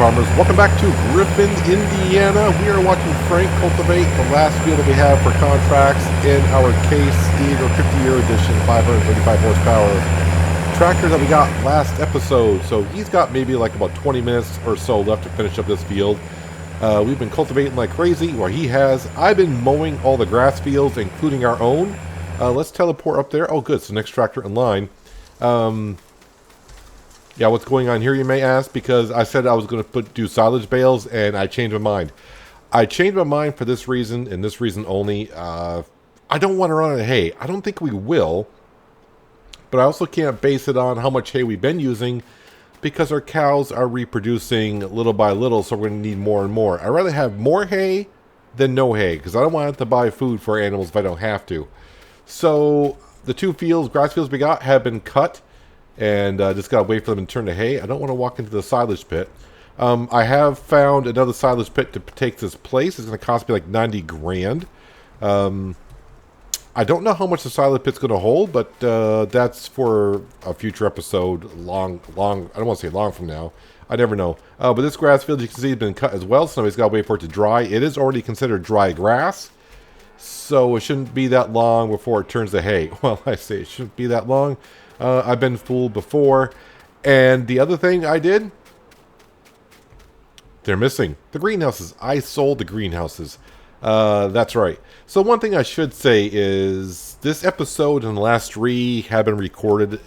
farmers, welcome back to Griffin, Indiana. We are watching Frank cultivate the last field that we have for contracts in our Case Steger 50-year edition 535 horsepower tractor that we got last episode. So he's got maybe like about 20 minutes or so left to finish up this field. We've been cultivating like crazy, or he has. I've been mowing all the grass fields, including our own. Let's teleport up there. Oh, good. It's the next tractor in line. Yeah, what's going on here, you may ask? Because I said I was going to do silage bales, and I changed my mind. I changed my mind for this reason, and this reason only. I don't want to run out of hay. I don't think we will. But I also can't base it on how much hay we've been using, because our cows are reproducing little by little, so we're going to need more and more. I'd rather have more hay than no hay, because I don't want to buy food for animals if I don't have to. So the two grass fields we got have been cut. And just gotta wait for them to turn to hay. I don't want to walk into the silage pit. I have found another silage pit to take this place. It's going to cost me like 90 grand. I don't know how much the silage pit's going to hold, but that's for a future episode. Long. I don't want to say long from now. I never know. But this grass field, you can see, has been cut as well. So somebody's got to wait for it to dry. It is already considered dry grass, so it shouldn't be that long before it turns to hay. Well, I say it shouldn't be that long. I've been fooled before. And the other thing I did, they're missing the greenhouses. I sold the greenhouses. That's right. So one thing I should say is this episode and the last three have been recorded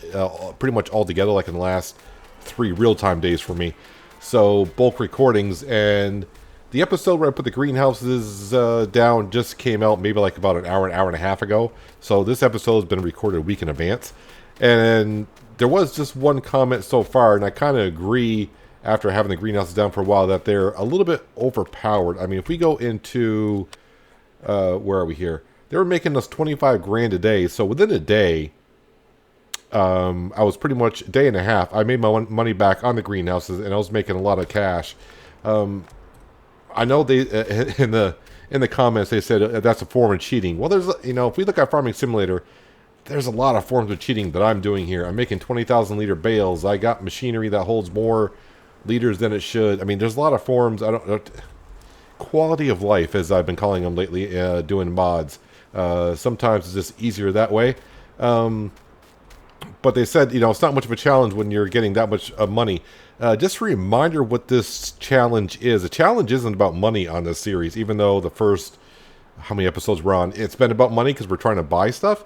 pretty much all together, like in the last 3 real-time days for me. So bulk recordings. And the episode where I put the greenhouses down just came out maybe like about an hour and a half ago. So this episode has been recorded a week in advance. And there was just one comment so far, and I kind of agree after having the greenhouses down for a while that they're a little bit overpowered. I mean, if we go into, where are we here? They were making us 25 grand a day. So within a day, I was pretty much a day and a half. I made my money back on the greenhouses, and I was making a lot of cash. I know they in the comments they said that's a form of cheating. Well, there's if we look at Farming Simulator, there's a lot of forms of cheating that I'm doing here. I'm making 20,000 liter bales. I got machinery that holds more liters than it should. I mean, there's a lot of forms. Quality of life, as I've been calling them lately, doing mods. Sometimes it's just easier that way. But they said, it's not much of a challenge when you're getting that much money. Just a reminder what this challenge is. The challenge isn't about money on this series, even though the first, how many episodes we're on, it's been about money because we're trying to buy stuff.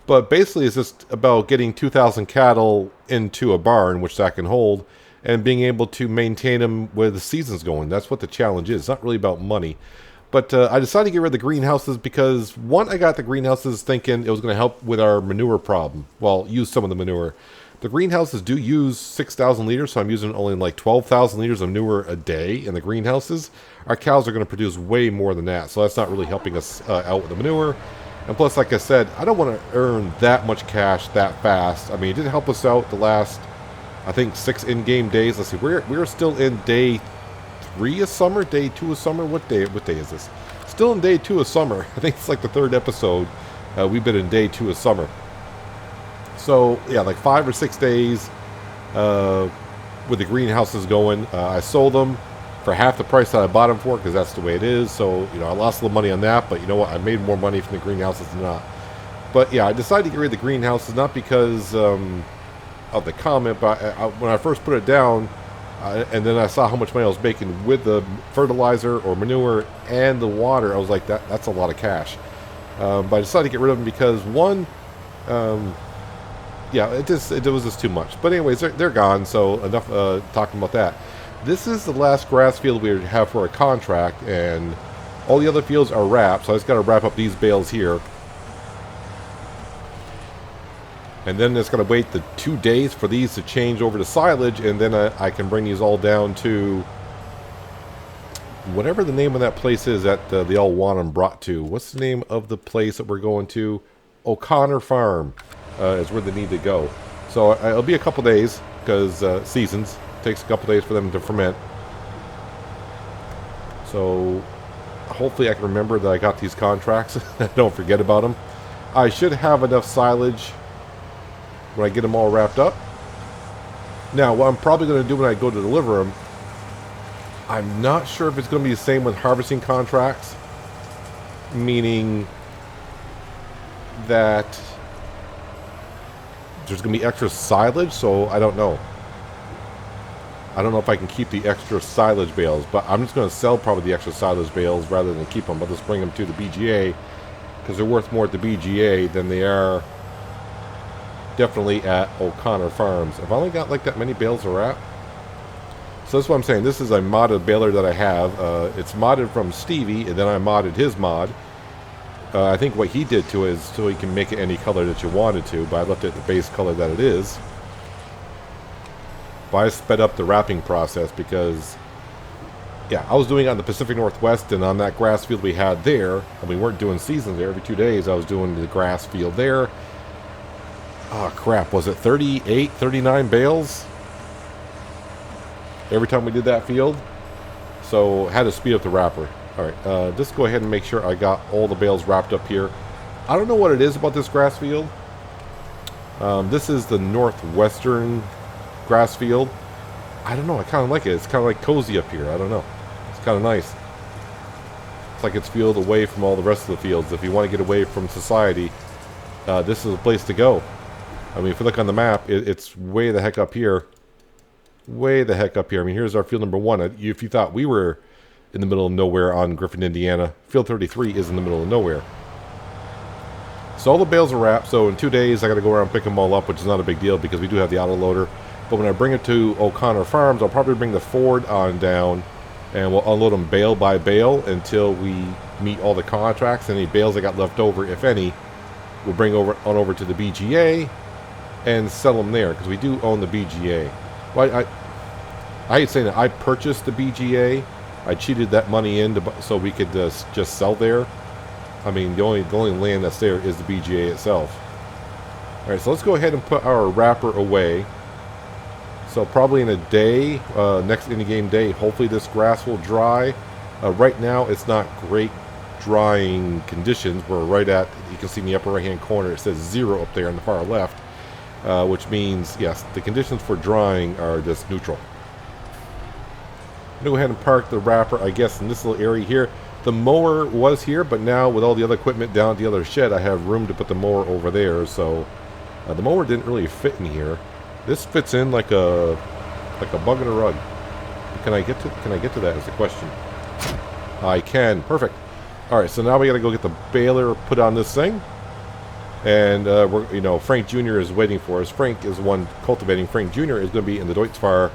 But basically, it's just about getting 2,000 cattle into a barn, which that can hold, and being able to maintain them where the season's going. That's what the challenge is. It's not really about money. But I decided to get rid of the greenhouses because, one, I got the greenhouses thinking it was going to help with our manure problem. Well, use some of the manure. The greenhouses do use 6,000 liters, so I'm using only like 12,000 liters of manure a day in the greenhouses. Our cows are going to produce way more than that, so that's not really helping us out with the manure. And plus, like I said, I don't want to earn that much cash that fast. I mean, it did help us out the last, I think, 6 in-game days. Let's see, we're still in day 3 of summer, day 2 of summer. What day is this? Still in day 2 of summer. I think it's like the 3rd episode. We've been in day 2 of summer. So, yeah, like 5 or 6 days with the greenhouses going. I sold them for half the price that I bought them for, because that's the way it is. So, I lost a little money on that, but you know what? I made more money from the greenhouses than not. But yeah, I decided to get rid of the greenhouses, not because of the comment, but when I first put it down, and then I saw how much money I was making with the fertilizer or manure and the water, I was like, that's a lot of cash. But I decided to get rid of them because, one, yeah, it was just too much. But anyways, they're gone, so enough talking about that. This is the last grass field we have for a contract, and all the other fields are wrapped, so I just got to wrap up these bales here. And then it's going to wait the 2 days for these to change over to silage, and then I can bring these all down to whatever the name of that place is that they all want them brought to. What's the name of the place that we're going to? O'Connor Farm is where they need to go. So it'll be a couple days, because seasons. Takes a couple days for them to ferment. So hopefully I can remember that I got these contracts. Don't forget about them. I should have enough silage when I get them all wrapped up. Now, what I'm probably going to do when I go to deliver them I'm not sure if it's going to be the same with harvesting contracts, meaning that there's going to be extra silage, so I don't know. I don't know if I can keep the extra silage bales, but I'm just going to sell probably the extra silage bales rather than keep them. I'll just bring them to the BGA because they're worth more at the BGA than they are definitely at O'Connor Farms. I've only got like that many bales of wrap. So that's what I'm saying. This is a modded baler that I have. It's modded from Stevie, and then I modded his mod. I think what he did to it is so he can make it any color that you wanted to, but I left it the base color that it is. But I sped up the wrapping process because, yeah, I was doing it on the Pacific Northwest, and on that grass field we had there, and we weren't doing seasons there. Every 2 days I was doing the grass field there. Oh, crap. Was it 38, 39 bales? Every time we did that field. So, had to speed up the wrapper. Alright, just go ahead and make sure I got all the bales wrapped up here. I don't know what it is about this grass field. This is the Northwestern grass field. I don't know, I kind of like it. It's kind of like cozy up here. I don't know. It's kind of nice. It's like it's field away from all the rest of the fields. If you want to get away from society, this is a place to go. I mean, if you look on the map, it's way the heck up here. Way the heck up here. I mean, here's our field number 1. If you thought we were in the middle of nowhere on Griffin, Indiana, field 33 is in the middle of nowhere. So all the bales are wrapped. So in 2 days, I got to go around and pick them all up, which is not a big deal because we do have the auto loader. But when I bring it to O'Connor Farms, I'll probably bring the Ford on down, and we'll unload them bale by bale until we meet all the contracts. Any bales I got left over, if any, we'll bring on over to the BGA and sell them there because we do own the BGA. Well, I hate saying that. I purchased the BGA. I cheated that money in so we could just sell there. I mean, the only land that's there is the BGA itself. All right, so let's go ahead and put our wrapper away. So probably in a day, next in-game day, hopefully this grass will dry. Right now, it's not great drying conditions. We're right at, you can see in the upper right-hand corner, it says 0 up there on the far left, which means, yes, the conditions for drying are just neutral. I'm going to go ahead and park the wrapper, I guess, in this little area here. The mower was here, but now with all the other equipment down at the other shed, I have room to put the mower over there. So the mower didn't really fit in here. This fits in like a bug in a rug. Can I get to that is the question. I can. Perfect. All right, so now we got to go get the baler put on this thing. And Frank Jr. is waiting for us. Frank is the one cultivating. Frank Jr. is going to be in the Deutzfahrer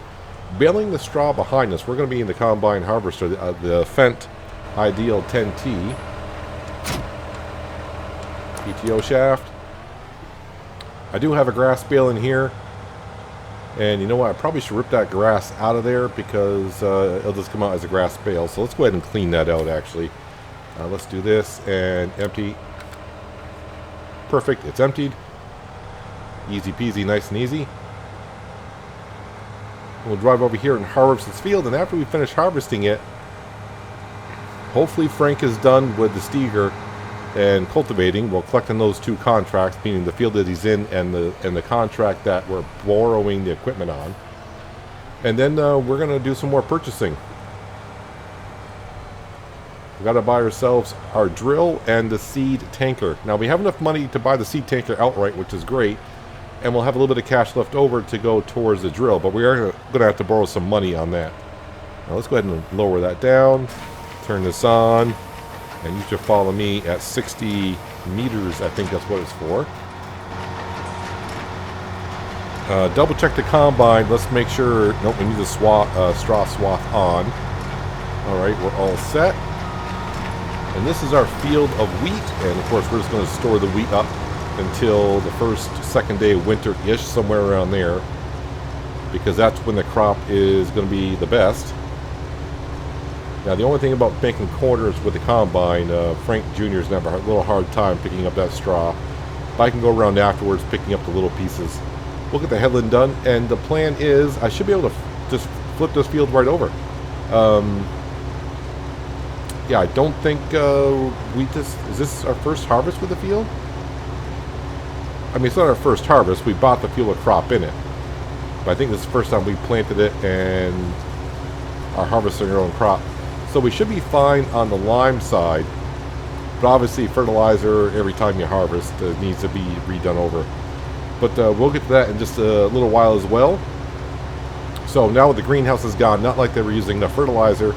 baling the straw behind us. We're going to be in the combine harvester, the Fendt Ideal 10T PTO shaft. I do have a grass bale in here, and you know what, I probably should rip that grass out of there because it'll just come out as a grass bale. So let's go ahead and clean that out actually. Let's do this and empty. Perfect, it's emptied. Easy peasy, nice and easy. We'll drive over here and harvest this field, and after we finish harvesting it, hopefully Frank is done with the Steger and cultivating. We'll collect on those 2 contracts, meaning the field that he's in and the contract that we're borrowing the equipment on. And then we're going to do some more purchasing. We've got to buy ourselves our drill and the seed tanker. Now we have enough money to buy the seed tanker outright, which is great. And we'll have a little bit of cash left over to go towards the drill. But we are going to have to borrow some money on that. Now let's go ahead and lower that down. Turn this on, and you should follow me at 60 meters. I think that's what it's for. Double check the combine. Let's make sure. Nope, we need the straw swath on. All right, we're all set. And this is our field of wheat, and of course we're just going to store the wheat up until the second day of winter-ish, somewhere around there, because that's when the crop is going to be the best. Now, the only thing about making corners with the combine, Frank Jr. is going to have a little hard time picking up that straw. But I can go around afterwards picking up the little pieces. We'll get the headland done, and the plan is I should be able to just flip this field right over. Yeah, I don't think is this our first harvest with the field? I mean, it's not our first harvest. We bought the field with crop in it. But I think this is the first time we planted it and are harvesting our own crop. So we should be fine on the lime side. But obviously fertilizer, every time you harvest, needs to be redone over. But we'll get to that in just a little while as well. So now with the greenhouse is gone, not like they were using enough fertilizer,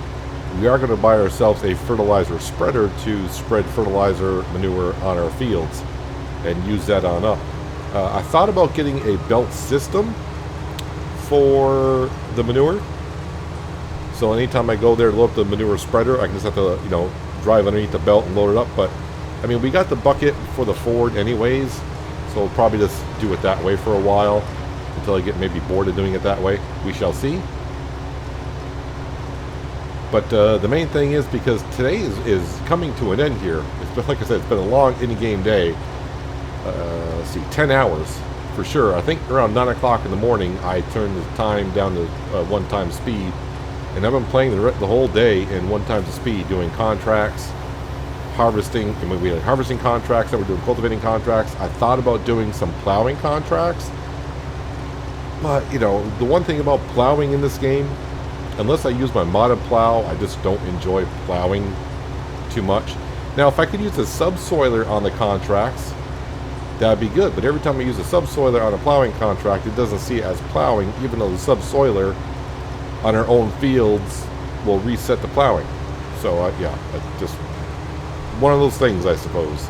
we are going to buy ourselves a fertilizer spreader to spread fertilizer manure on our fields and use that on up. I thought about getting a belt system for the manure. So anytime I go there to load up the manure spreader, I can just have to, drive underneath the belt and load it up. But, I mean, we got the bucket for the Ford anyways, so we'll probably just do it that way for a while until I get maybe bored of doing it that way. We shall see. But the main thing is, because today is coming to an end here. It's been, like I said, it's been a long in-game day. Let's see, 10 hours for sure. I think around 9 o'clock in the morning, I turned the time down to 1 time speed. And I've been playing the whole day in 1 times the speed, doing contracts, harvesting. And we had harvesting contracts, then we're doing cultivating contracts. I thought about doing some plowing contracts. But, the one thing about plowing in this game, unless I use my modded plow, I just don't enjoy plowing too much. Now, if I could use a subsoiler on the contracts, that'd be good. But every time I use a subsoiler on a plowing contract, it doesn't see it as plowing, even though the subsoiler on our own fields will reset the plowing. So, yeah, just one of those things, I suppose.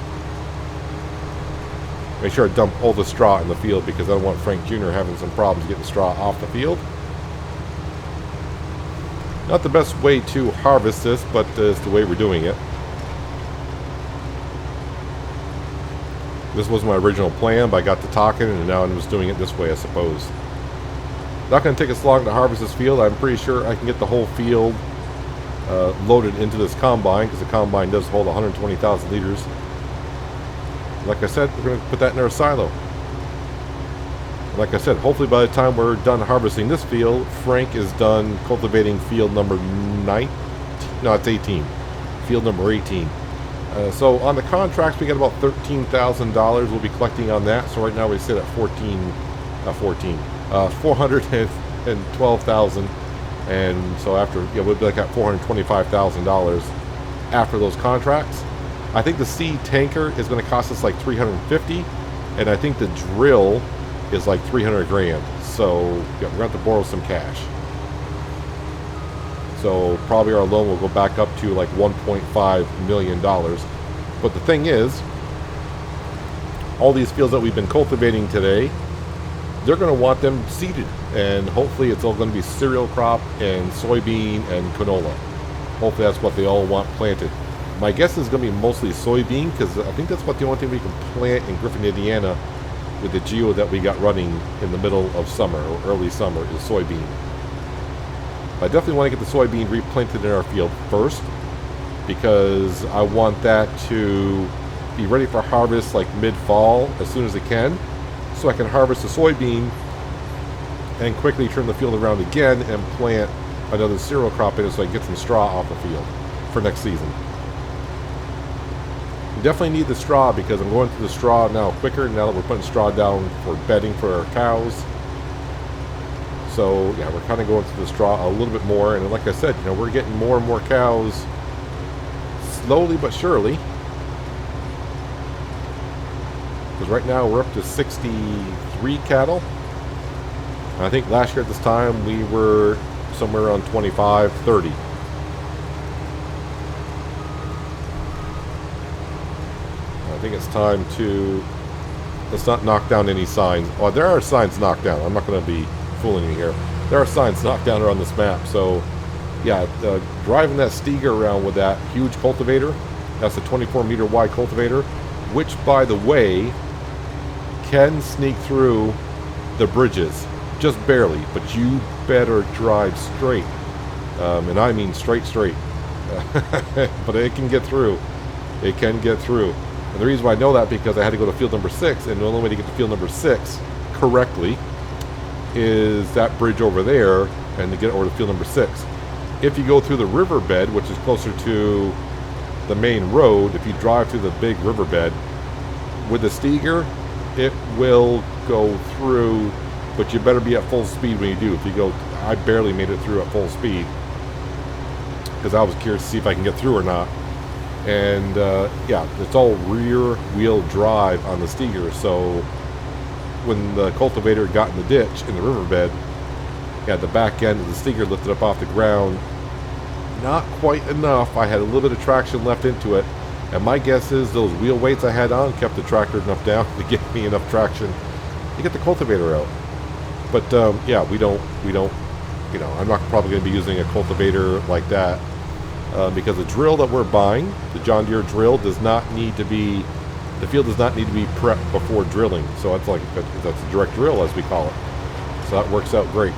Make sure I dump all the straw in the field, because I don't want Frank Jr. having some problems getting straw off the field. Not the best way to harvest this, but it's the way we're doing it. This was my original plan, but I got to talking, and now I'm just doing it this way, I suppose. Not going to take us long to harvest this field. I'm pretty sure I can get the whole field loaded into this combine, because the combine does hold 120,000 liters. Like I said, we're going to put that in our silo. Like I said, hopefully by the time we're done harvesting this field, Frank is done cultivating field number 19. No, it's 18. Field number 18. So on the contracts, we got about $13,000 we'll be collecting on that. So right now we sit at 412,000. And so after, we'll be like at $425,000 after those contracts. I think the seed tanker is going to cost us like $350, and I think the drill is like 300 grand. So yeah, we're going to have to borrow some cash. So probably our loan will go back up to like $1.5 million. But the thing is, all these fields that we've been cultivating today, they're going to want them seeded, and hopefully it's all going to be cereal crop and soybean and canola. Hopefully that's what they all want planted. My guess is going to be mostly soybean, because I think that's what the only thing we can plant in Griffin, Indiana, with the geo that we got running in the middle of summer or early summer, is soybean. I definitely want to get the soybean replanted in our field first, because I want that to be ready for harvest like mid-fall as soon as it can, so I can harvest the soybean and quickly turn the field around again and plant another cereal crop in it, so I can get some straw off the field for next season. We definitely need the straw, because I'm going through the straw now quicker now that we're putting straw down for bedding for our cows. So yeah, we're kind of going through the straw a little bit more, and like I said, we're getting more and more cows slowly but surely. Because right now we're up to 63 cattle. And I think last year at this time we were somewhere around 25, 30. I think it's time to, let's not knock down any signs. Oh, there are signs knocked down. I'm not going to be fooling you here. There are signs knocked down around this map. So yeah, driving that Steger around with that huge cultivator, that's a 24 meter wide cultivator, which by the way can sneak through the bridges, just barely, but you better drive straight, and I mean straight. But it can get through. It can get through. And the reason why I know that, because I had to go to field number 6, and the only way to get to field number 6 correctly is that bridge over there, and to get over to field number 6. If you go through the riverbed, which is closer to the main road, if you drive through the big riverbed with the Steger, it will go through, but you better be at full speed when you do. If you go, I barely made it through at full speed. because I was curious to see if I can get through or not. And yeah, it's all rear wheel drive on the Steger, so when the cultivator got in the ditch in the riverbed, yeah, the back end of the Steger lifted up off the ground. Not quite enough. I had a little bit of traction left into it, and my guess is those wheel weights I had on kept the tractor enough down to give me enough traction to get the cultivator out. But yeah, we don't, you know, I'm not probably going to be using a cultivator like that because the drill that we're buying, the John Deere drill, does not need to be, the field does not need to be prepped before drilling. So that's like that's a direct drill, as we call it. So that works out great.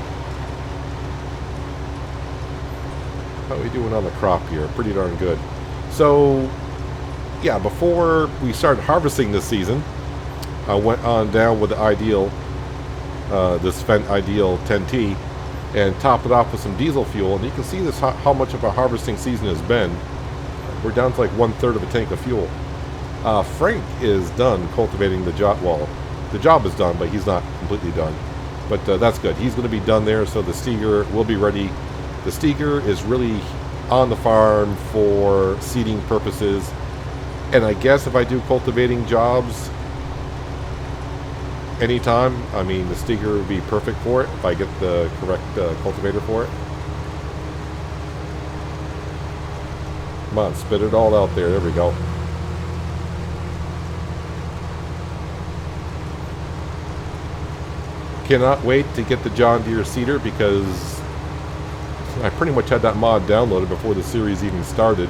How are we doing on the crop here? Pretty darn good. So yeah, before we started harvesting this season, I went on down with the Ideal, this Fendt Ideal 10T, and topped it off with some diesel fuel. And you can see this how much of a harvesting season has been. We're down to like 1/3 of a tank of fuel. Frank is done cultivating the job. Well, the job is done, but he's not completely done. But that's good. He's going to be done there, so the Steger will be ready. The Steger is really on the farm for seeding purposes. And I guess if I do cultivating jobs anytime, I mean, the Steger would be perfect for it if I get the correct cultivator for it. Come on, spit it all out there. There we go. Cannot wait to get the John Deere seeder because I pretty much had that mod downloaded before the series even started.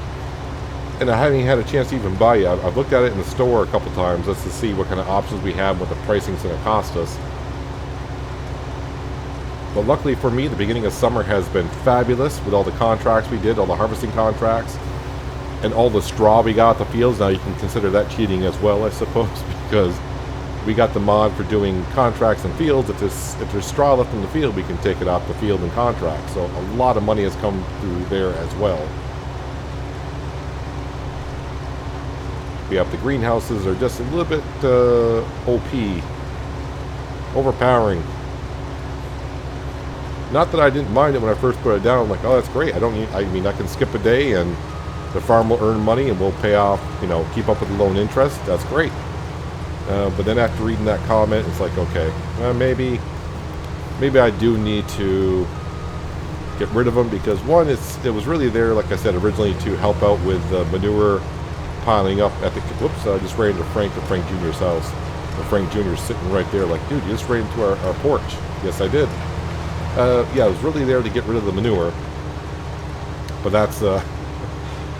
And I haven't had a chance to even buy it. I've looked at it in the store a couple times just to see what kind of options we have, what the pricing's going to cost us. But luckily for me, the beginning of summer has been fabulous with all the contracts we did, all the harvesting contracts, and all the straw we got at the fields. Now you can consider that cheating as well, I suppose, because we got the mod for doing contracts in fields. If there's straw left in the field, we can take it off the field and contract. So a lot of money has come through there as well. We have the greenhouses are just a little bit OP, overpowering. Not that I didn't mind it when I first put it down. I'm like, oh, that's great. I mean, I can skip a day and the farm will earn money and we'll pay off, you know, keep up with the loan interest. That's great. But then after reading that comment, it's like, okay, maybe I do need to get rid of them because one, it was really there, like I said, originally to help out with manure piling up at the, whoops, I just ran into Frank at Frank Jr.'s house. And Frank Jr.'s sitting right there like, dude, you just ran into our porch. Yes, I did. Yeah, it was really there to get rid of the manure. But that's,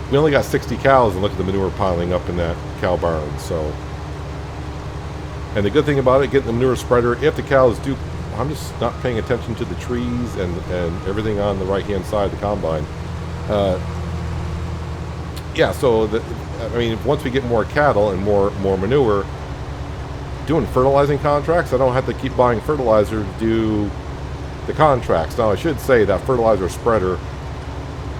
we only got 60 cows and look at the manure piling up in that cow barn, so. And the good thing about it, getting the manure spreader, if the cows do, I'm just not paying attention to the trees and everything on the right-hand side of the combine. Yeah, so, I mean, once we get more cattle and more manure, doing fertilizing contracts, I don't have to keep buying fertilizer to do the contracts. Now, I should say that Fertilizer Spreader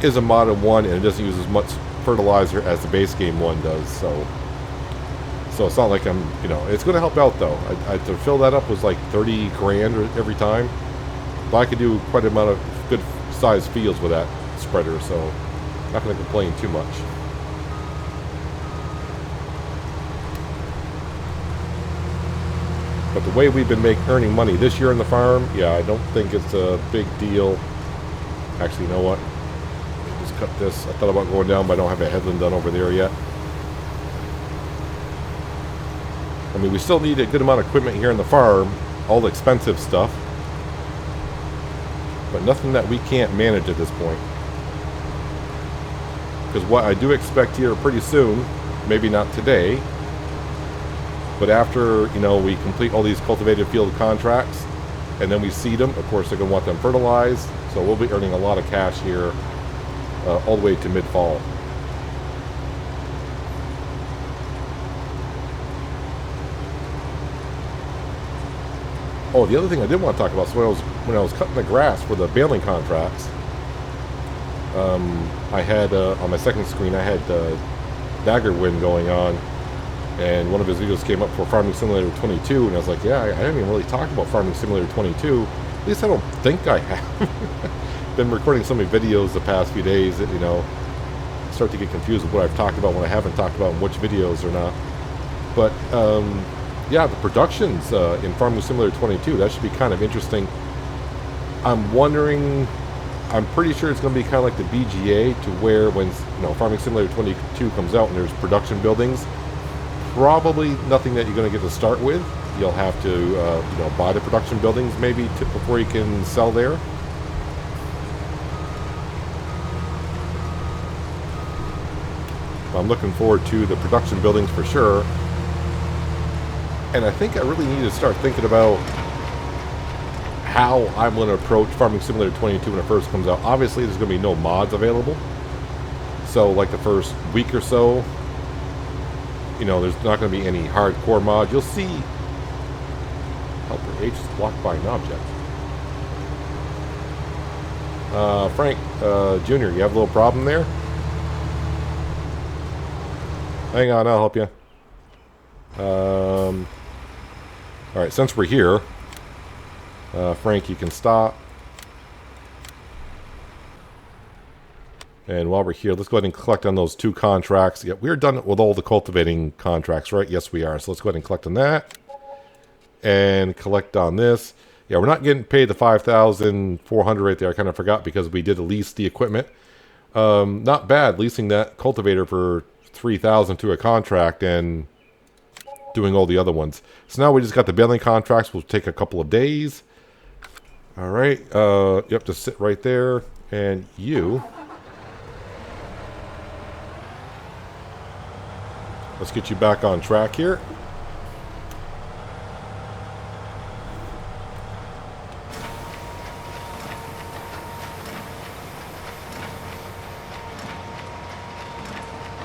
is a modded one, and it doesn't use as much fertilizer as the base game one does, so it's not like I'm, you know, it's going to help out, though. To fill that up was like 30 grand every time, but I could do quite an amount of good-sized fields with that spreader, so I'm not going to complain too much. But the way we've been earning money this year in the farm, yeah, I don't think it's a big deal. Actually, you know what? Just cut this. I thought about going down, but I don't have a headland done over there yet. I mean, we still need a good amount of equipment here in the farm, all the expensive stuff, but nothing that we can't manage at this point. Because what I do expect here pretty soon, maybe not today, but after, you know, we complete all these cultivated field contracts and then we seed them, of course they're going to want them fertilized, so we'll be earning a lot of cash here all the way to mid-fall. Oh, the other thing I did want to talk about, so when I was cutting the grass for the baling contracts, I had, on my second screen, I had Dagger Wind going on, and one of his videos came up for Farming Simulator 22, and I was like, yeah, I haven't even really talked about Farming Simulator 22. At least I don't think I have. been recording so many videos the past few days that, you know, I start to get confused with what I've talked about, what I haven't talked about, and which videos or not. But, yeah, the productions in Farming Simulator 22, that should be kind of interesting. I'm wondering, I'm pretty sure it's going to be kind of like the BGA, to where when, you know, Farming Simulator 22 comes out and there's production buildings, probably nothing that you're going to get to start with. You'll have to, you know, buy the production buildings maybe before you can sell there. I'm looking forward to the production buildings for sure. And I think I really need to start thinking about how I'm going to approach Farming Simulator 22 when it first comes out. Obviously, there's going to be no mods available. So, like the first week or so, you know, there's not going to be any hardcore mods. You'll see helper H is blocked by an object. Frank, Jr., you have a little problem there? Hang on, I'll help you. Alright, since we're here, Frank, you can stop. And while we're here, let's go ahead and collect on those 2 contracts. Yeah, we're done with all the cultivating contracts, right? Yes, we are. So let's go ahead and collect on that. And collect on this. Yeah, we're not getting paid the $5,400 right there. I kind of forgot because we did lease the equipment. Not bad leasing that cultivator for $3,000 to a contract and doing all the other ones. So now we just got the baling contracts. Will take a couple of days. All right. You have to sit right there. And you... let's get you back on track here.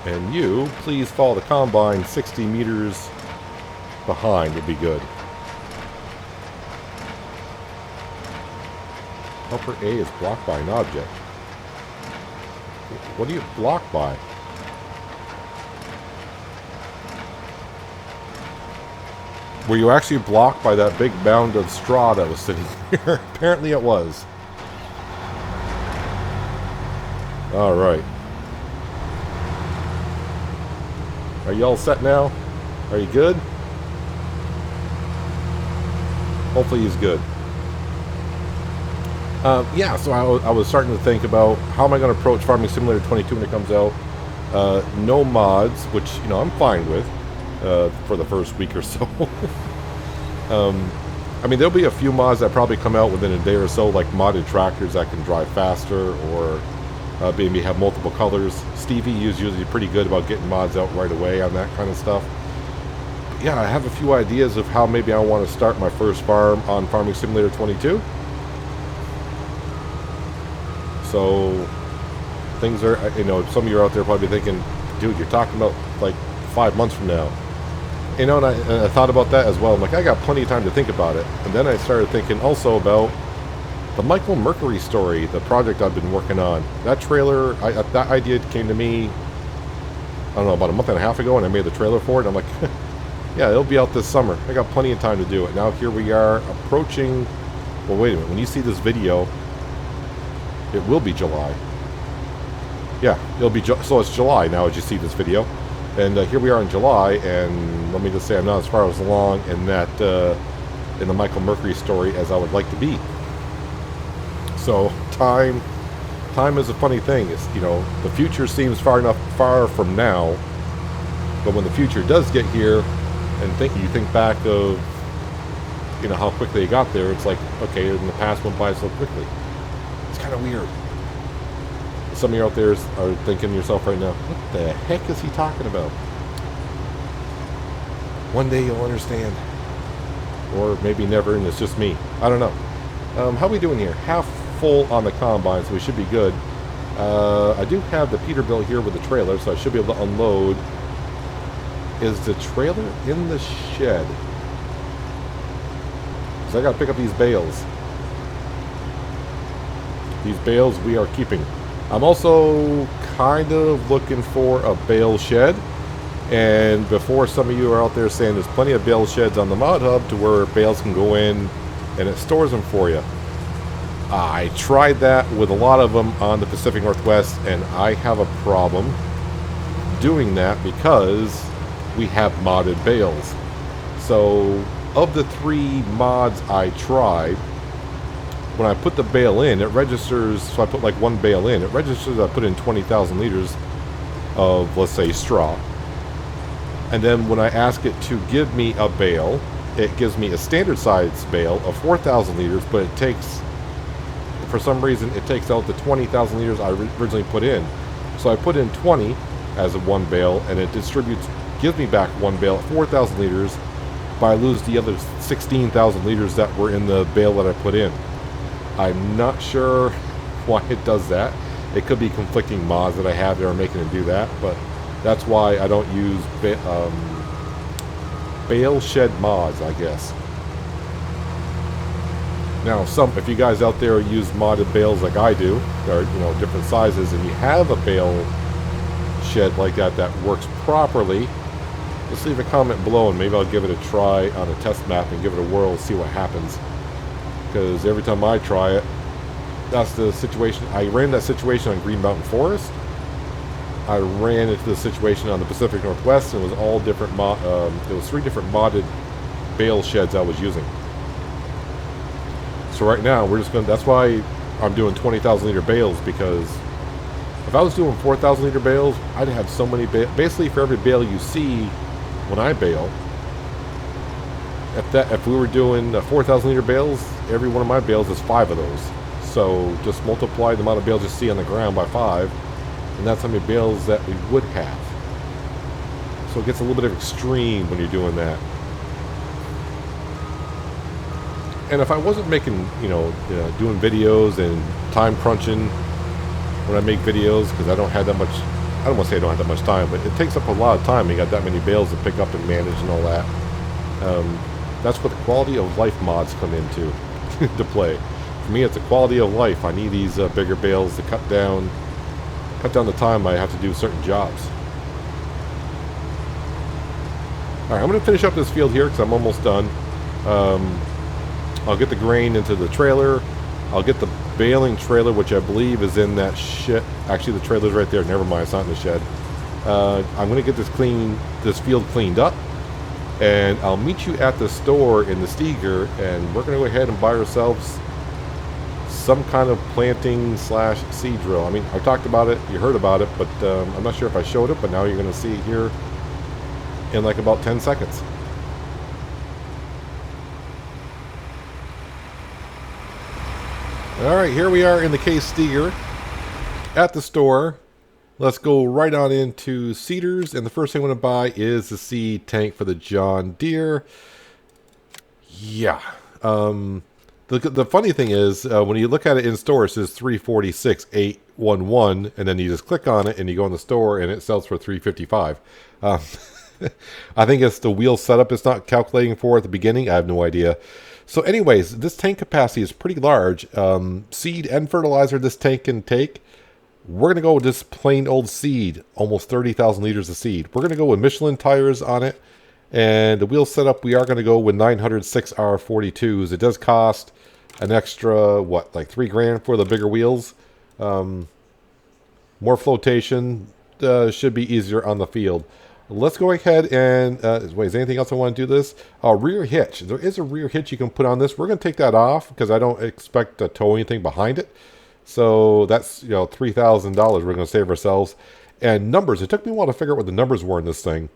And you, please follow the combine 60 meters behind would be good. Helper A is blocked by an object. What are you blocked by? Were you actually blocked by that big mound of straw that was sitting here? Apparently it was. Alright. Are you all set now? Are you good? Hopefully he's good. Yeah, so I was starting to think about how am I going to approach Farming Simulator 22 when it comes out. No mods, which, you know, I'm fine with for the first week or so. I mean, there'll be a few mods that probably come out within a day or so, like modded tractors that can drive faster, or maybe have multiple colors. Stevie is usually pretty good about getting mods out right away on that kind of stuff. But yeah, I have a few ideas of how maybe I want to start my first farm on Farming Simulator 22. So things are, you know, some of you are out there probably thinking, dude, you're talking about like 5 months from now. You know, and I thought about that as well. I'm like, I got plenty of time to think about it. And then I started thinking also about the Michael Mercury story, the project I've been working on. That trailer, that idea came to me, I don't know, about a month and a half ago, and I made the trailer for it. And I'm like, yeah, it'll be out this summer. I got plenty of time to do it. Now here we are approaching, well, wait a minute. When you see this video, it will be July. Yeah, it'll be, so it's July now as you see this video. And here we are in July, and let me just say I'm not as far as along in that, in the Michael Mercury story as I would like to be. So time is a funny thing. It's, you know, the future seems far from now, but when the future does get here, and you think back of, you know, how quickly it got there, it's like, okay, in the past went by so quickly. It's kind of weird. Some of you out there are thinking to yourself right now, what the heck is he talking about? One day you'll understand. Or maybe never, and it's just me. I don't know. How are we doing here? Half full on the combine, so we should be good. I do have the Peterbilt here with the trailer, so I should be able to unload. Is the trailer in the shed? Because I got to pick up these bales. These bales we are keeping. I'm also kind of looking for a bale shed. And before some of you are out there saying there's plenty of bale sheds on the Mod Hub to where bales can go in and it stores them for you. I tried that with a lot of them on the Pacific Northwest, and I have a problem doing that because we have modded bales. So of the 3 mods I tried, when I put the bale in, it registers, so I put like 1 bale in, it registers I put in 20,000 liters of, let's say, straw. And then when I ask it to give me a bale, it gives me a standard size bale of 4,000 liters, but it takes, for some reason, it takes out the 20,000 liters I originally put in. So I put in 20 as a 1 bale, and it gives me back 1 bale at 4,000 liters, but I lose the other 16,000 liters that were in the bale that I put in. I'm not sure why it does that. It could be conflicting mods that I have that are making it do that, but that's why I don't use bale shed mods, I guess. Now, if you guys out there use modded bales like I do, or different sizes, and you have a bale shed like that that works properly, just leave a comment below, and maybe I'll give it a try on a test map and give it a whirl, see what happens. Because every time I try it, that's the situation. I ran that situation on Green Mountain Forest. I ran into the situation on the Pacific Northwest, and it was all different. It was 3 different modded bale sheds I was using. So right now we're just going. That's why I'm doing 20,000 liter bales, because if I was doing 4,000 liter bales, I'd have so many basically for every bale you see when I bale. If we were doing 4,000 liter bales, every one of my bales is 5 of those. So just multiply the amount of bales you see on the ground by 5, and that's how many bales that we would have. So it gets a little bit of extreme when you're doing that. And if I wasn't making, doing videos and time crunching when I make videos, because I don't have that much, I don't want to say I don't have that much time, but it takes up a lot of time. You got that many bales to pick up and manage and all that. That's what the quality of life mods come into to play. For me, it's a quality of life. I need these bigger bales to cut down the time I have to do certain jobs. All right, I'm going to finish up this field here because I'm almost done. I'll get the grain into the trailer. I'll get the baling trailer, which I believe is in that shed. Actually, the trailer's right there. Never mind, it's not in the shed. I'm going to get this field cleaned up, and I'll meet you at the store in the Steger, and we're going to go ahead and buy ourselves some kind of planting / seed drill. I mean, I talked about it, you heard about it, but I'm not sure if I showed it, but now you're going to see it here in like about 10 seconds. Alright, here we are in the Case Steger at the store. Let's go right on into seeders, and the first thing I want to buy is the seed tank for the John Deere. Yeah. The funny thing is, when you look at it in store, it says 346,811, and then you just click on it and you go in the store and it sells for 355. I think it's the wheel setup it's not calculating for at the beginning. I have no idea. So anyways, this tank capacity is pretty large. Seed and fertilizer this tank can take. We're going to go with this plain old seed, almost 30,000 liters of seed. We're going to go with Michelin tires on it. And the wheel setup, we are going to go with 906 R42s. It does cost an extra, like $3,000 for the bigger wheels. More flotation, should be easier on the field. Let's go ahead and, wait, is there anything else I want to do this? Rear hitch. There is a rear hitch you can put on this. We're going to take that off because I don't expect to tow anything behind it. So that's, $3,000 we're going to save ourselves. And numbers. It took me a while to figure out what the numbers were in this thing.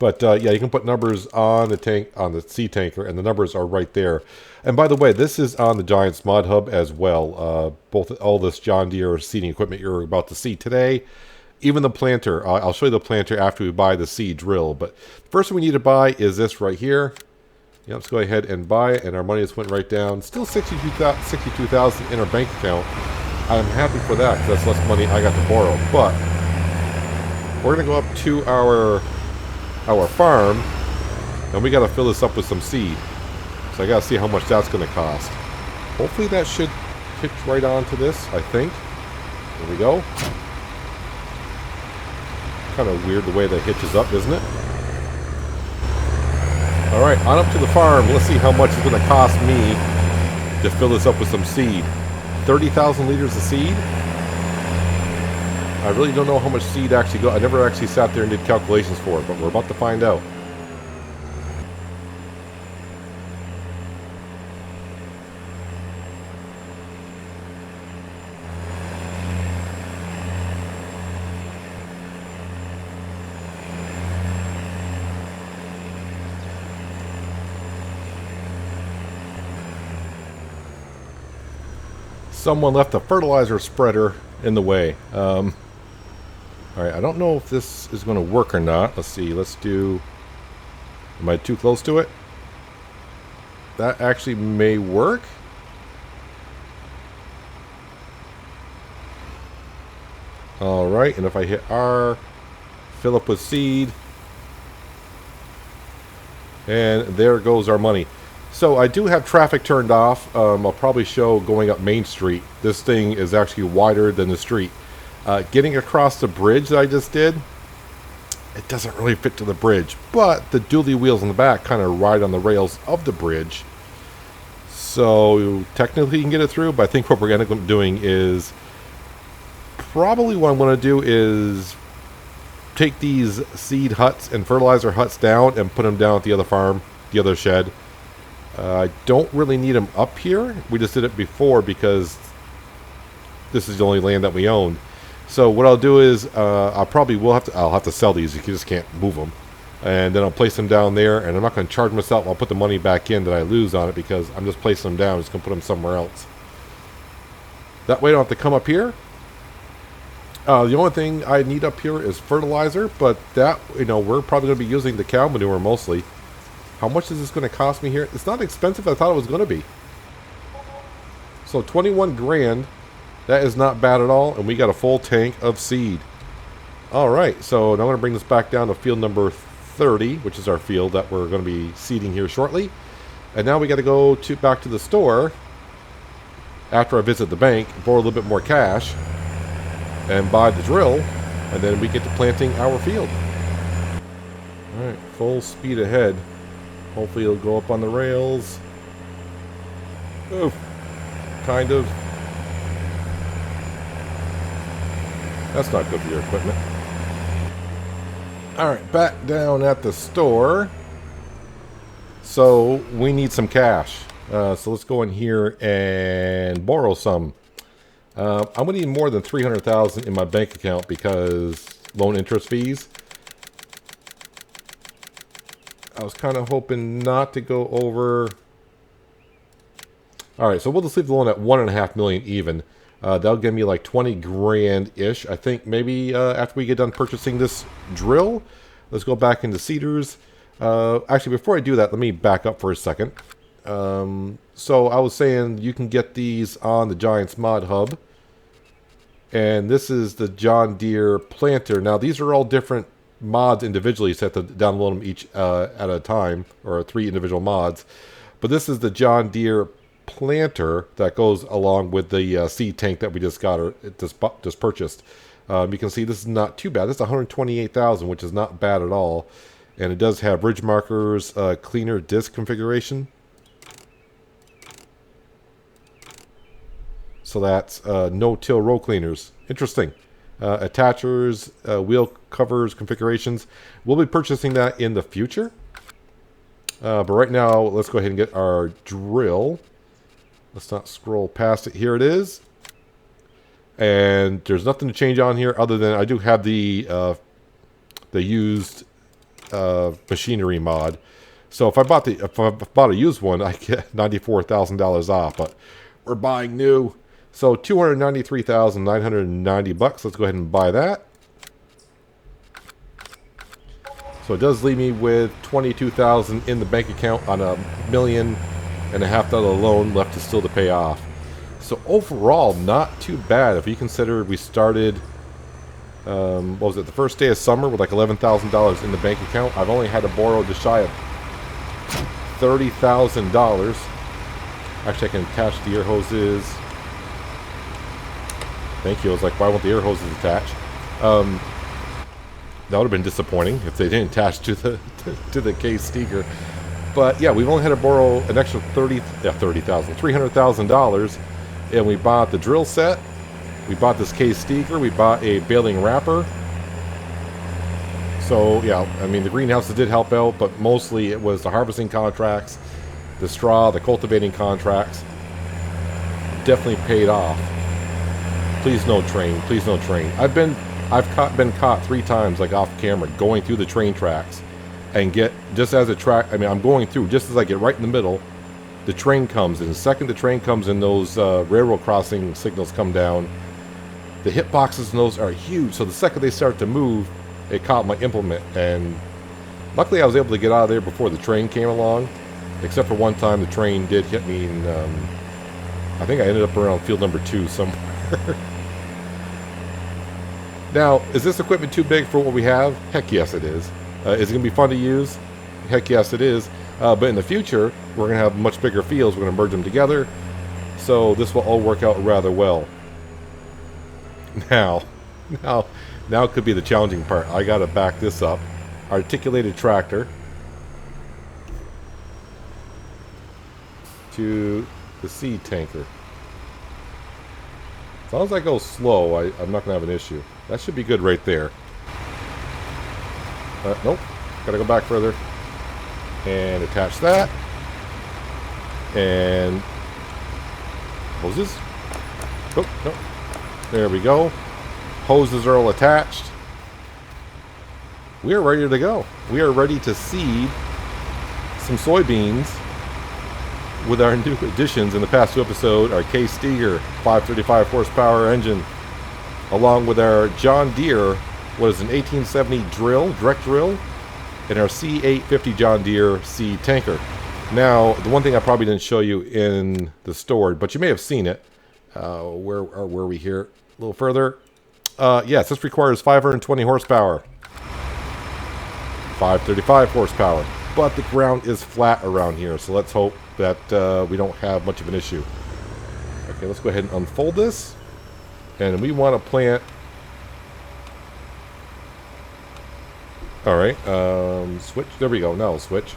But yeah, you can put numbers on the tank, on the seed tanker, and the numbers are right there. And by the way, this is on the Giants Mod Hub as well. All this John Deere seeding equipment you're about to see today. Even the planter. I'll show you the planter after we buy the seed drill. But first thing we need to buy is this right here. Yeah, let's go ahead and buy it, and our money just went right down. Still $62,000 in our bank account. I'm happy for that because that's less money I got to borrow. But we're going to go up to our farm, and we got to fill this up with some seed. So I got to see how much that's going to cost. Hopefully that should hitch right onto this, I think. There we go. Kind of weird the way that hitches up, isn't it? Alright, on up to the farm. Let's see how much it's going to cost me to fill this up with some seed. 30,000 liters of seed. I really don't know how much seed actually go. I never actually sat there and did calculations for it, but we're about to find out. Someone left the fertilizer spreader in the way. Alright, I don't know if this is going to work or not. Let's see. Let's do... Am I too close to it? That actually may work. Alright, and if I hit R, fill up with seed. And there goes our money. So I do have traffic turned off. I'll probably show going up Main Street. This thing is actually wider than the street. Getting across the bridge that I just did, it doesn't really fit to the bridge. But the dually wheels in the back kind of ride on the rails of the bridge. So technically you can get it through, but I think what we're going to be doing is... Probably what I'm going to do is take these seed huts and fertilizer huts down and put them down at the other farm, the other shed. I don't really need them up here. We just did it before because this is the only land that we own. So what I'll do is I'll have to sell these. You just can't move them, and then I'll place them down there. And I'm not going to charge myself. I'll put the money back in that I lose on it because I'm just placing them down. I'm just going to put them somewhere else. That way I don't have to come up here. The only thing I need up here is fertilizer, but that we're probably going to be using the cow manure mostly. How much is this going to cost me here? It's not expensive as I thought it was going to be. So 21 grand. That is not bad at all. And we got a full tank of seed. Alright, so now I'm going to bring this back down to field number 30, which is our field that we're going to be seeding here shortly. And now we got to go back to the store after I visit the bank, borrow a little bit more cash, and buy the drill. And then we get to planting our field. Alright, full speed ahead. Hopefully it'll go up on the rails. Oof. Kind of. That's not good for your equipment. Alright, back down at the store. So, we need some cash. So let's go in here and borrow some. I'm going to need more than $300,000 in my bank account because loan interest fees. I was kind of hoping not to go over. Alright, so we'll just leave the loan at $1.5 million even. That'll give me like 20 grand-ish. I think maybe after we get done purchasing this drill, let's go back into Cedars. Actually, before I do that, let me back up for a second. So I was saying you can get these on the Giants Mod Hub. And this is the John Deere planter. Now, these are all different mods individually, so you have to download them each at a time, or 3 individual mods. But this is the John Deere planter that goes along with the seed tank that we just got or just purchased. You can see this is not too bad. This is $128,000, which is not bad at all. And it does have ridge markers, cleaner disc configuration. So that's no-till row cleaners. Interesting. Attachers, wheel covers, configurations. We'll be purchasing that in the future. But right now, let's go ahead and get our drill. Let's not scroll past it. Here it is. And there's nothing to change on here other than I do have the used machinery mod. So if I bought a used one, I get $94,000 off. But we're buying new. So $293,990. Let's go ahead and buy that. So it does leave me with $22,000 in the bank account on $1.5 million loan left to still to pay off. So overall, not too bad if you consider we started, what was it, the first day of summer with like $11,000 in the bank account. I've only had to borrow just shy of $30,000. Actually, I can attach the air hoses. Thank you. I was like, why won't the air hoses attach? That would have been disappointing if they didn't attach to the case Steger. But yeah, we've only had to borrow an extra $300,000, and we bought the drill set, we bought this case steeker, we bought a baling wrapper. So yeah, I mean the greenhouses did help out, but mostly it was the harvesting contracts, the straw, the cultivating contracts. Definitely paid off. Please no train, please no train. I've been caught 3 times, like off camera, going through the train tracks, and get just as a track. I mean, I'm going through just as I get right in the middle. The train comes, and the second the train comes and those railroad crossing signals come down, the hit boxes in those are huge. So the second they start to move, it caught my implement, and luckily I was able to get out of there before the train came along. Except for one time, the train did hit me, and I think I ended up around field number 2 somewhere. Now, is this equipment too big for what we have? Heck yes, it is. Is it going to be fun to use? Heck yes, it is. But in the future, we're going to have much bigger fields. We're going to merge them together. So this will all work out rather well. Now could be the challenging part. I got to back this up. Articulated tractor to the seed tanker. As long as I go slow, I'm not going to have an issue. That should be good right there. Nope. Got to go back further. And attach that. And hoses. Oh, no. There we go. Hoses are all attached. We are ready to go. We are ready to seed some soybeans with our new additions in the past 2 episodes, our Case Steeger 535 horsepower engine, along with our John Deere, what is an 1870 drill, direct drill, and our C850 John Deere seed tanker. Now, the one thing I probably didn't show you in the store, but you may have seen it. Where are we here? A little further. Yes, this requires 520 horsepower. 535 horsepower. But the ground is flat around here, so let's hope that we don't have much of an issue. Okay, let's go ahead and unfold this. And we want to plant... Alright, switch. There we go. Now switch.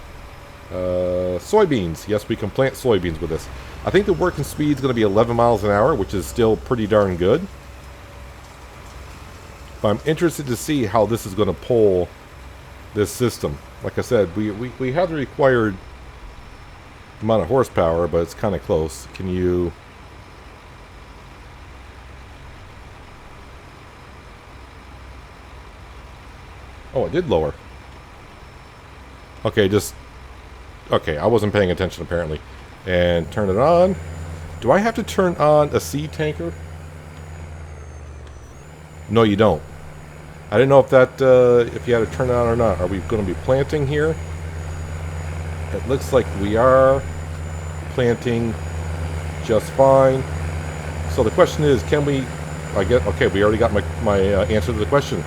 Soybeans. Yes, we can plant soybeans with this. I think the working speed is going to be 11 miles an hour, which is still pretty darn good. But I'm interested to see how this is going to pull this system. Like I said, we have the required amount of horsepower, but it's kind of close. Can you... Oh, it did lower. Okay, okay, I wasn't paying attention apparently. And turn it on. Do I have to turn on a seed tanker? No, you don't. I didn't know if that, if you had to turn it on or not. Are we going to be planting here? It looks like we are planting just fine. So the question is, can we... okay, we already got my answer to the question.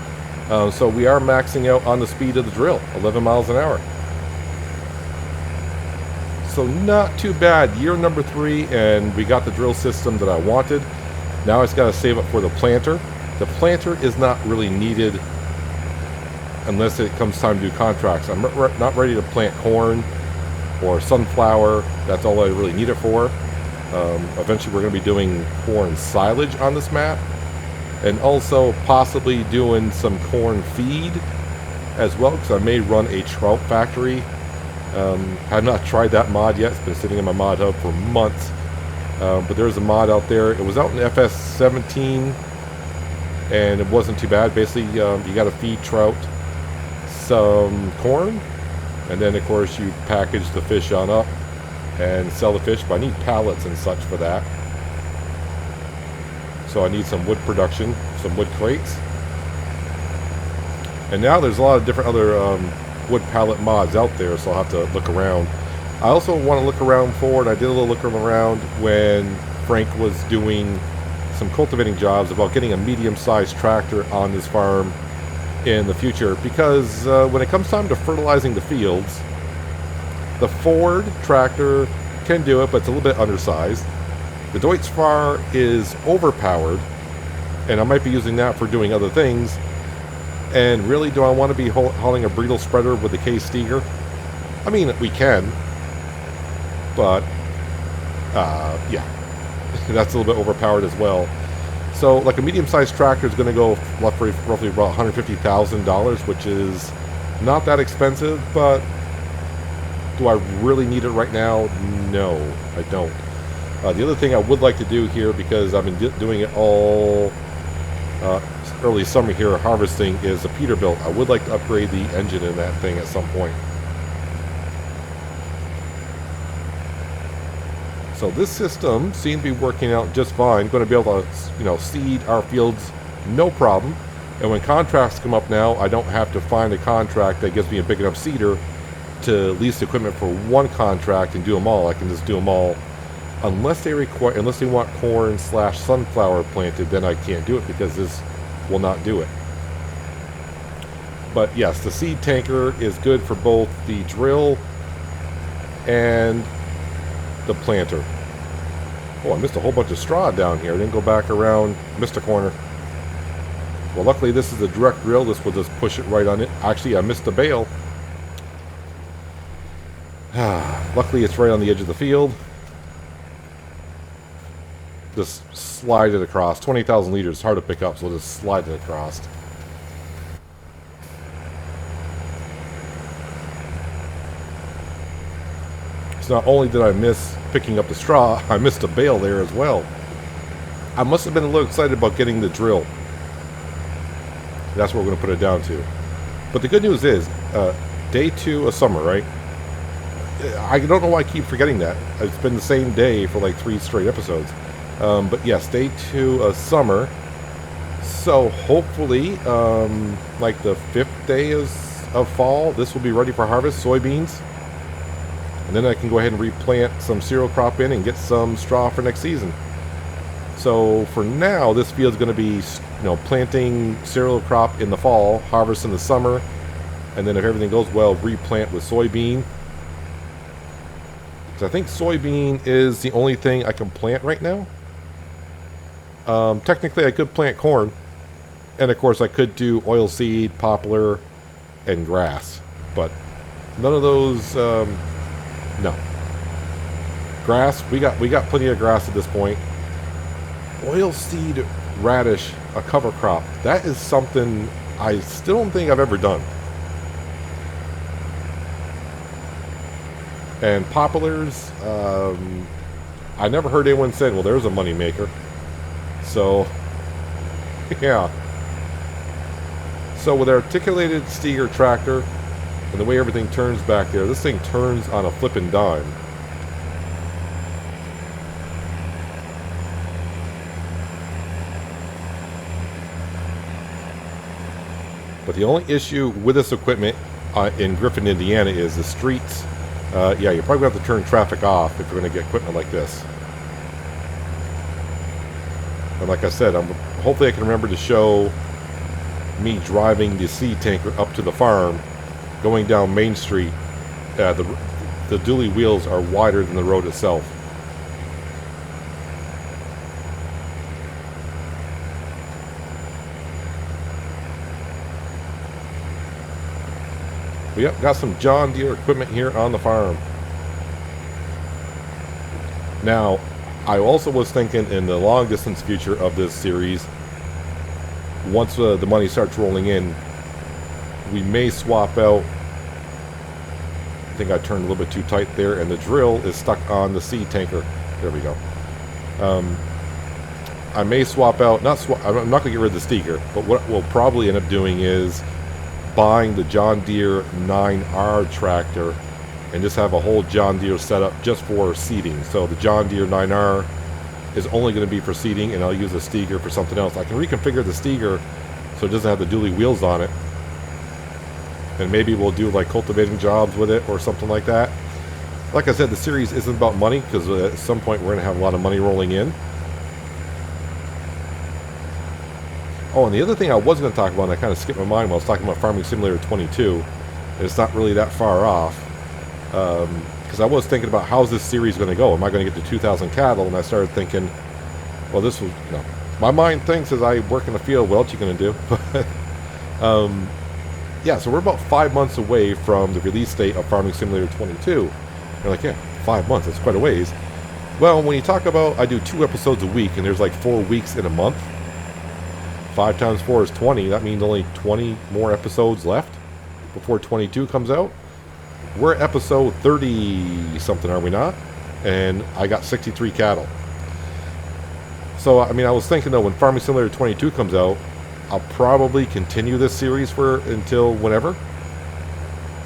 So we are maxing out on the speed of the drill, 11 miles an hour. So not too bad. Year number 3, and we got the drill system that I wanted. Now I just got to save up for the planter. The planter is not really needed unless it comes time to do contracts. I'm not ready to plant corn or sunflower. That's all I really need it for. Eventually we're going to be doing corn silage on this map. And also possibly doing some corn feed as well, because I may run a trout factory. I've not tried that mod yet. It's been sitting in my mod hub for months. But there's a mod out there. It was out in FS17, and it wasn't too bad. Basically, you got to feed trout some corn, and then of course you package the fish on up and sell the fish. But I need pallets and such for that. So I need some wood production, some wood crates. And now there's a lot of different other wood pallet mods out there, so I'll have to look around. I also want to look around for, and I did a little look around when Frank was doing some cultivating jobs, about getting a medium-sized tractor on this farm in the future, because when it comes time to fertilizing the fields, the Ford tractor can do it, but it's a little bit undersized. The Deutz-Fahr is overpowered, and I might be using that for doing other things. And really, do I want to be hauling a bridle spreader with the Case Steeger? I mean, we can, but yeah, that's a little bit overpowered as well. So, like a medium-sized tractor is going to go roughly about $150,000, which is not that expensive, but do I really need it right now? No, I don't. The other thing I would like to do here, because I've been doing it all early summer here, harvesting, is a Peterbilt. I would like to upgrade the engine in that thing at some point. So this system seems to be working out just fine. Going to be able to, seed our fields no problem. And when contracts come up now, I don't have to find a contract that gives me a big enough seeder to lease equipment for one contract and do them all. I can just do them all. Unless they want corn/sunflower planted, then I can't do it because this will not do it. But yes, the seed tanker is good for both the drill and the planter. Oh, I missed a whole bunch of straw down here. I didn't go back around, missed a corner. Well, luckily this is a direct drill. This will just push it right on it. Actually, I missed a bale. Luckily it's right on the edge of the field. Just slide it across. 20,000 liters, hard to pick up, so we'll just slide it across. So not only did I miss picking up the straw, I missed a bale there as well. I must have been a little excited about getting the drill. That's what we're going to put it down to. But the good news is, day 2 of summer, right? I don't know why I keep forgetting that. It's been the same day for like 3 straight episodes. But yes, day 2 of summer. So hopefully, like the 5th day of fall, this will be ready for harvest, soybeans. And then I can go ahead and replant some cereal crop in and get some straw for next season. So for now, this field's going to be, planting cereal crop in the fall, harvest in the summer, and then if everything goes well, replant with soybean. So I think soybean is the only thing I can plant right now. Technically, I could plant corn, and of course, I could do oilseed, poplar, and grass, but none of those. No. Grass, we got plenty of grass at this point. Oilseed radish, a cover crop. That is something I still don't think I've ever done. And poplars, I never heard anyone say, well, there's a money maker. So, yeah. So with our articulated Steger tractor, and the way everything turns back there, this thing turns on a flippin' dime. But the only issue with this equipment in Griffin, Indiana is the streets. Yeah, you're probably going to have to turn traffic off if you're going to get equipment like this. And like I said, hopefully I can remember to show me driving the seed tanker up to the farm. Going down Main Street, the dually wheels are wider than the road itself. We got some John Deere equipment here on the farm. Now, I also was thinking in the long distance future of this series, once the money starts rolling in, we may swap out. I think I turned a little bit too tight there, and the drill is stuck on the seed tanker. There we go. I may swap out, I'm not going to get rid of the Steger, but what we'll probably end up doing is buying the John Deere 9R tractor and just have a whole John Deere setup just for seeding. So the John Deere 9R is only going to be for seeding, and I'll use the Steger for something else. I can reconfigure the Steger so it doesn't have the dually wheels on it. And maybe we'll do like cultivating jobs with it or something like that. Like I said, the series isn't about money, because at some point we're going to have a lot of money rolling in. Oh, and the other thing I was going to talk about, and I kind of skipped my mind while I was talking about Farming Simulator 22, and it's not really that far off, because I was thinking about how's this series going to go. Am I going to get to 2,000 cattle? And I started thinking, well, this was, my mind thinks as I work in the field, what else you going to do? yeah, so we're about 5 months away from the release date of Farming Simulator 22. You're like, yeah, 5 months, that's quite a ways. Well, when you talk about, I do 2 episodes a week, and there's like 4 weeks in a month. 5 times 4 is 20. That means only 20 more episodes left before 22 comes out. We're at episode 30-something, are we not? And I got 63 cattle. So, I mean, I was thinking, though, when Farming Simulator 22 comes out, I'll probably continue this series for until whenever.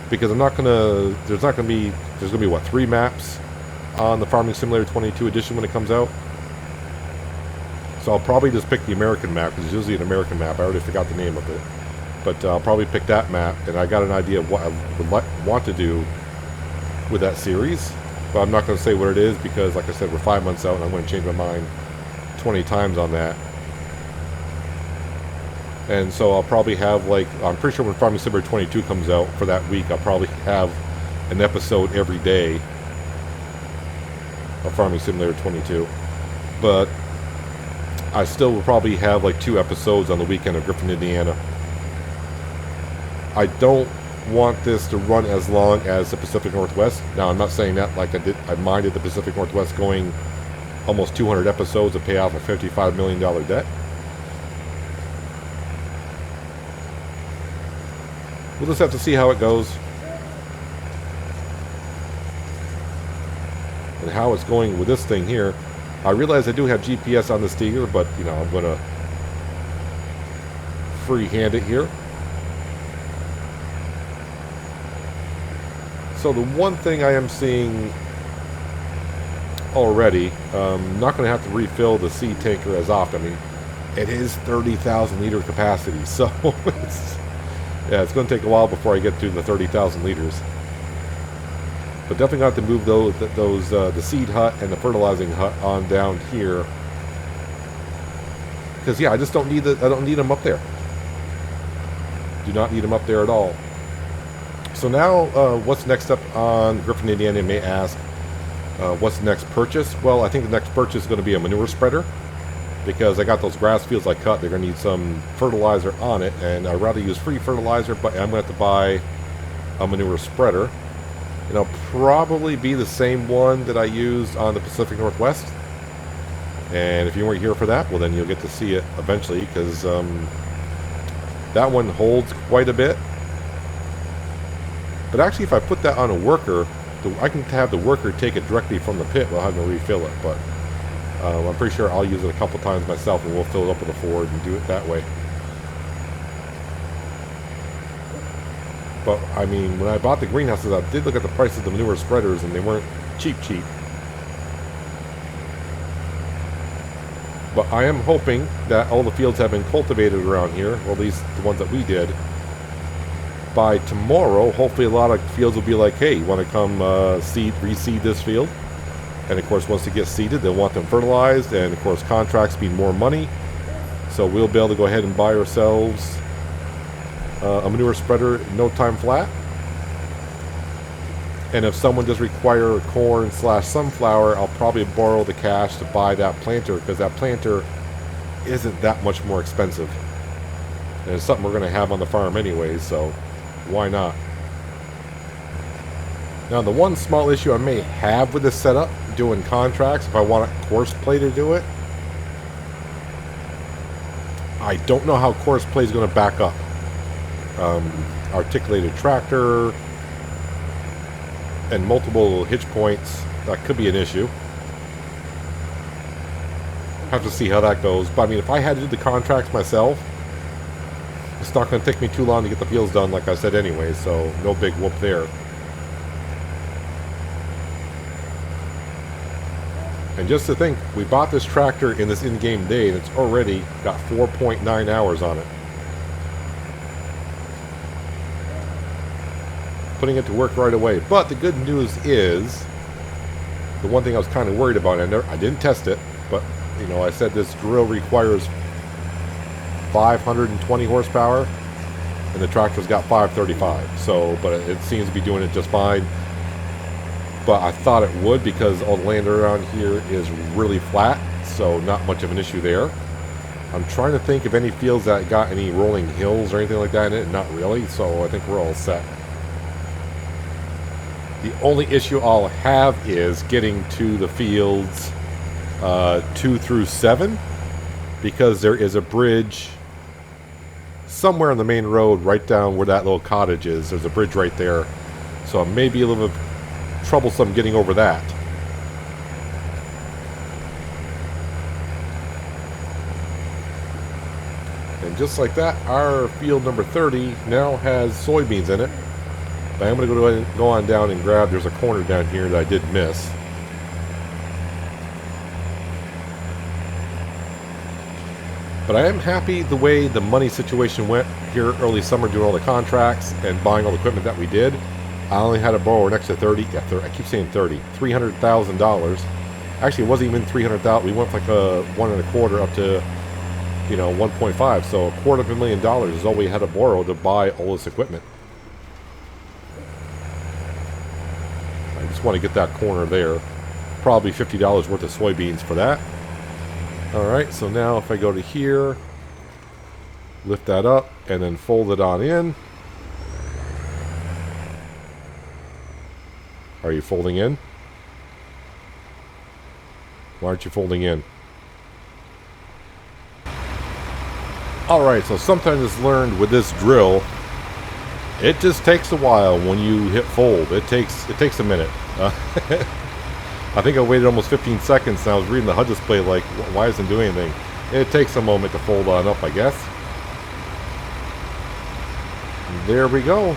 Because I'm not going to... There's going to be, what, 3 maps on the Farming Simulator 22 edition when it comes out? So I'll probably just pick the American map, because it's usually an American map. I already forgot the name of it. But I'll probably pick that map, and I got an idea of what I would want to do with that series. But I'm not going to say what it is, because, like I said, we're 5 months out, and I'm going to change my mind 20 times on that. And so I'll probably have, like, I'm pretty sure when Farming Simulator 22 comes out for that week, I'll probably have an episode every day of Farming Simulator 22. But I still will probably have, like, 2 episodes on the weekend of Griffin, Indiana. I don't want this to run as long as the Pacific Northwest. Now, I'm not saying that like I minded the Pacific Northwest going almost 200 episodes to pay off a $55 million debt. We'll just have to see how it goes. And how it's going with this thing here. I realize I do have GPS on this Deere, but, you know, I'm going to freehand it here. So the one thing I am seeing already, not going to have to refill the seed tanker as often. I mean, it is 30,000 liter capacity, so it's going to take a while before I get to the 30,000 liters. But definitely got to move those the seed hut and the fertilizing hut on down here, because yeah, I just don't need them up there. Do not need them up there at all. So now, what's next up on Griffin, Indiana? You may ask, what's the next purchase? Well, I think the next purchase is going to be a manure spreader, because I got those grass fields I cut. They're going to need some fertilizer on it, and I'd rather use free fertilizer, but I'm going to have to buy a manure spreader. And it'll probably be the same one that I used on the Pacific Northwest. And if you weren't here for that, well, then you'll get to see it eventually, because that one holds quite a bit. But actually, if I put that on a worker, I can have the worker take it directly from the pit without having to refill it. But I'm pretty sure I'll use it a couple times myself, and we'll fill it up with a Ford and do it that way. But, I mean, when I bought the greenhouses, I did look at the prices of the manure spreaders, and they weren't cheap. But I am hoping that all the fields have been cultivated around here, or at least the ones that we did. By tomorrow, hopefully a lot of fields will be like, hey, you want to come reseed this field? And of course, once they get seeded, they'll want them fertilized, and of course, contracts mean more money. So we'll be able to go ahead and buy ourselves a manure spreader no time flat. And if someone does require corn/sunflower, I'll probably borrow the cash to buy that planter, because that planter isn't that much more expensive. And it's something we're going to have on the farm anyway, so why not? Now, the one small issue I may have with this setup, doing contracts, if I want a course play to do it, I don't know how course play is going to back up. Articulated tractor and multiple hitch points, that could be an issue. Have to see how that goes. But I mean, if I had to do the contracts myself, it's not going to take me too long to get the fields done, like I said anyway, so no big whoop there. And just to think, we bought this tractor in this in-game day, and it's already got 4.9 hours on it. Putting it to work right away. But the good news is, the one thing I was kind of worried about, I didn't test it, but you know, I said this drill requires 520 horsepower, and the tractor's got 535. So, but it seems to be doing it just fine. But I thought it would, because all the land around here is really flat, so not much of an issue there. I'm trying to think of any fields that got any rolling hills or anything like that in it. Not really, so I think we're all set. The only issue I'll have is getting to the fields 2 through 7, because there is a bridge somewhere on the main road right down where that little cottage is. There's a bridge right there, so it may be a little bit troublesome getting over that. And just like that, our field number 30 now has soybeans in it. But I'm going to go on down and grab, there's a corner down here that I did miss. But I am happy the way the money situation went here early summer, doing all the contracts and buying all the equipment that we did. I only had to borrow an extra 30, yeah, 30, I keep saying 30, $300,000. Actually, it wasn't even 300,000. We went like a 1.25 up to, 1.5. So $250,000 is all we had to borrow to buy all this equipment. I just want to get that corner there. Probably $50 worth of soybeans for that. Alright, so now if I go to here, lift that up, and then fold it on in. Are you folding in? Why aren't you folding in? Alright, so sometimes it's learned with this drill, it just takes a while when you hit fold. It takes a minute. I think I waited almost 15 seconds and I was reading the HUD display like, why isn't it doing anything? It takes a moment to fold on up, I guess. There we go.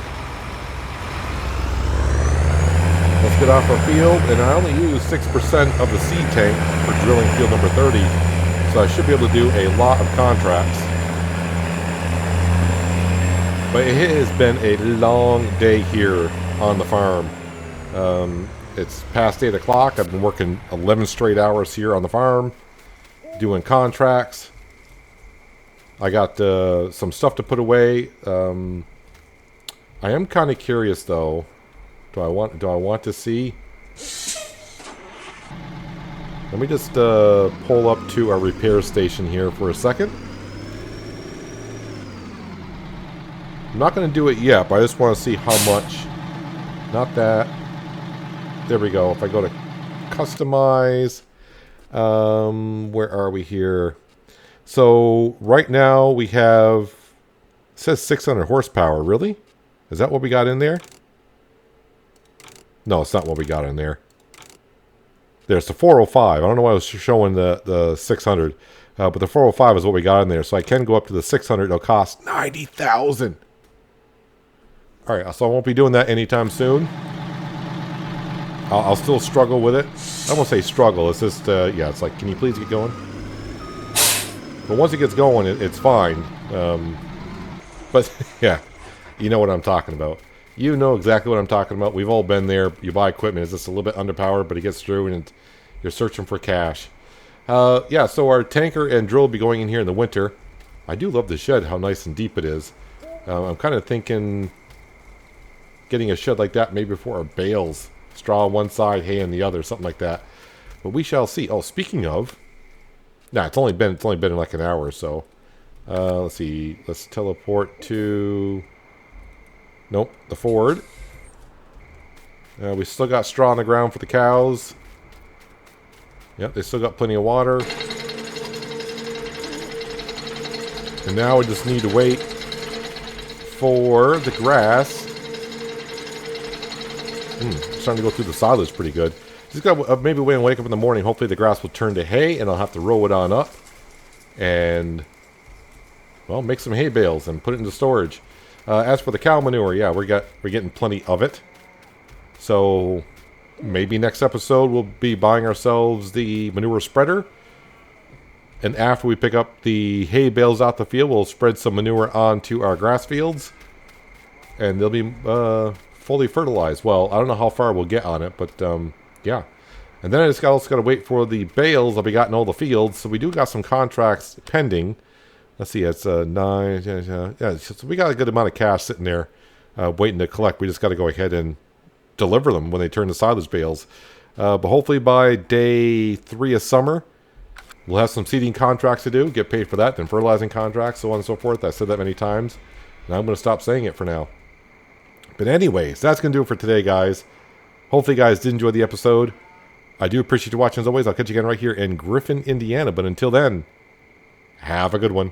Let's get off our field, and I only use 6% of the seed tank for drilling field number 30, so I should be able to do a lot of contracts. But it has been a long day here on the farm. It's past 8 o'clock. I've been working 11 straight hours here on the farm, doing contracts. I got some stuff to put away. I am kind of curious though. Do I want to see? Let me just pull up to our repair station here for a second. I'm not going to do it yet, but I just want to see how much. Not that. There we go. If I go to customize, where are we here? So right now we have, it says 600 horsepower. Really? Is that what we got in there? No, it's not what we got in there. There's the 405. I don't know why I was showing the 600, but the 405 is what we got in there. So I can go up to the 600. It'll cost $90,000. All right, so I won't be doing that anytime soon. I'll still struggle with it. I won't say struggle. It's just, yeah, it's like, can you please get going? But once it gets going, it's fine. But, yeah, you know what I'm talking about. You know exactly what I'm talking about. We've all been there. You buy equipment. It's just a little bit underpowered, but it gets through, and you're searching for cash. Yeah, so our tanker and drill will be going in here in the winter. I do love the shed, how nice and deep it is. I'm kind of thinking getting a shed like that maybe for our bales. Straw on one side, hay on the other, something like that. But we shall see. Oh, speaking of, nah, it's only been in like an hour or so. Let's see. Let's teleport to. Nope, the Ford. We still got straw on the ground for the cows. Yep, they still got plenty of water. And now we just need to wait for the grass. Starting to go through the silage pretty good. Just got maybe wait and wake up in the morning. Hopefully the grass will turn to hay, and I'll have to roll it on up and, well, make some hay bales and put it into storage. As for the cow manure, yeah, we're getting plenty of it. So maybe next episode we'll be buying ourselves the manure spreader, and after we pick up the hay bales out the field, we'll spread some manure onto our grass fields, and they'll be fully fertilized. Well, I don't know how far we'll get on it, but yeah. And then I just also got to wait for the bales that we got in all the fields. So we do got some contracts pending. Let's see, it's 9. Yeah, so we got a good amount of cash sitting there waiting to collect. We just got to go ahead and deliver them when they turn to silage bales. But hopefully by day 3 of summer, We'll have some seeding contracts to do, get paid for that, then fertilizing contracts, so on and so forth. I've said that many times, and I'm going to stop saying it for now. But anyways, that's going to do it for today, guys. Hopefully you guys did enjoy the episode. I do appreciate you watching as always. I'll catch you again right here in Griffin, Indiana. But until then, have a good one.